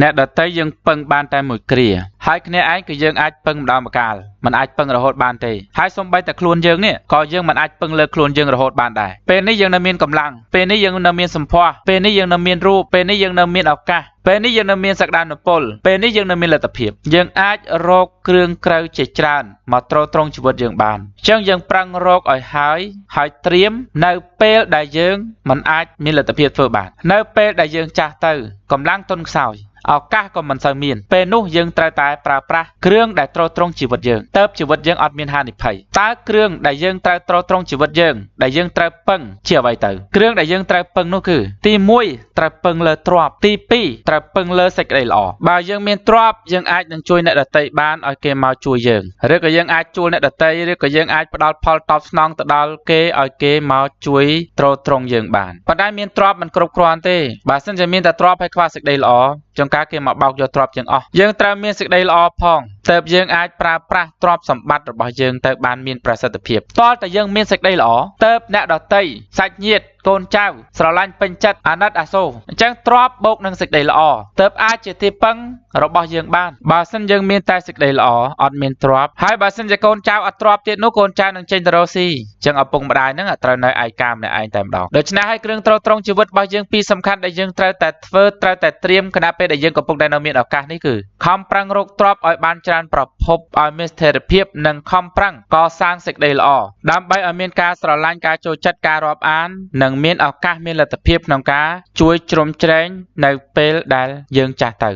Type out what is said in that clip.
អ្នកដតីយើងពឹងបានតែមួយគ្រាហើយគ្នាឯងគឺយើងអាចពឹងម្ដងម្កាលមិនអាចពឹងរហូតបានទេហើយសូម្បីតែខ្លួនយើងនេះក៏យើងមិនអាចពឹងលើខ្លួនយើងរហូតបានដែរពេលនេះយើងនៅមានកម្លាំងពេលនេះយើងនៅមានសម្ផស្សពេលនេះយើងនៅមានរូបពេលនេះយើងនៅមានឱកាសពេលនេះយើងនៅមានសក្តានុពលពេលនេះយើងនៅមានលទ្ធភាពយើងអាចរកគ្រឿងក្រៅជាច្រើនមកទ្រទ្រង់ជីវិតយើងបានអញ្ចឹងយើងប្រឹងរកឲ្យហើយត្រៀមនៅពេលដែលយើងមិនអាចមានលទ្ធភាពធ្វើបាននៅពេលដែលយើងចាស់ទៅកម្លាំងទន់ខ្សោយឱកាសក៏មិនសូវមានពេលនោះយើងត្រូវតែប្រើប្រាស់គ្រឿងដែលទ្រទ្រង់ជីវិតយើងទៅជីវិតយើងអត់មានហានិភ័យតើគ្រឿងដែលយើងត្រូវទ្រទ្រង់ជីវិតយើងដែលយើងត្រូវពឹងជាអ្វីទៅគ្រឿងដែលយើងត្រូវពឹងនោះគឺទី1ត្រូវពឹងលើទ្រព្យទី2ត្រូវពឹងលើសេចក្តីល្អបើយើងមានទ្រព្យយើងអាចនឹងជួយអ្នកដទៃបានឲ្យគេមកជួយយើងឬក៏យើងអាចជួលអ្នកដទៃឬក៏យើងអាចផ្ដល់ផលតបស្នងទៅដល់គេឲ្យគេមកជួយទ្រទ្រង់យើងបានប៉ុន្តែមានទ្រព្យមិនគ្រប់គ្រាន់ទេបើសិនជាមានតែទ្រព្យហើយខ្វះសេចក្តីល្អចង្ការគេមកបោកយកទ្រព្យយើងអស់យើងត្រូវមានសេចក្តីល្អផងទើបយើងអាចប្រើប្រាស់ទ្រព្យសម្បត្តិរបស់យើងទៅបានមានប្រសិទ្ធភាពតើតែយើងមានសេចក្តីល្អទើបអ្នកដទៃសាច់ញាតិកូនចៅស្រឡាញ់ពេញចិត្តអាណិតអាសូរអញ្ចឹងទ្រព្យបូកនឹងសេចក្តីល្អទើបអាចជាទីពឹងរបស់យើងបានបើសិនយើងមានតែសេចក្តីល្អអត់មានទ្រព្យហើយបើសិនជាកូនចៅអត់ទ្រព្យទៀតនោះកូនចៅនឹងចេញទៅរកស៊ីអញ្ចឹងឪពុកម្ដាយនឹងត្រូវនៅឯកាម្នាក់ឯងតែម្ដងដូច្នេះហើយគ្រឿងទ្រទ្រង់ជីវិតរបស់យើងពីរសំខាន់ដែលយើងត្រូវតែធ្វើត្រូវតែត្រៀមខណៈពេលដែលយើងកំពុងតែនៅមានឱកាសនេះគឺខំប្រឹងរកទ្រព្យឲ្យបានច្រើនប្រភពឲ្យមានស្ថិរភាពនិងខំប្រឹងកសាងសេចក្តីល្អដើម្បីឲ្យមានការស្រឡាញ់ការចូលចិត្តការរាប់អាននិងមានឱកាសមានលទ្ធភាពក្នុងការជួយជ្រោមជ្រែងនៅពេលដែលយើងចាស់ទៅ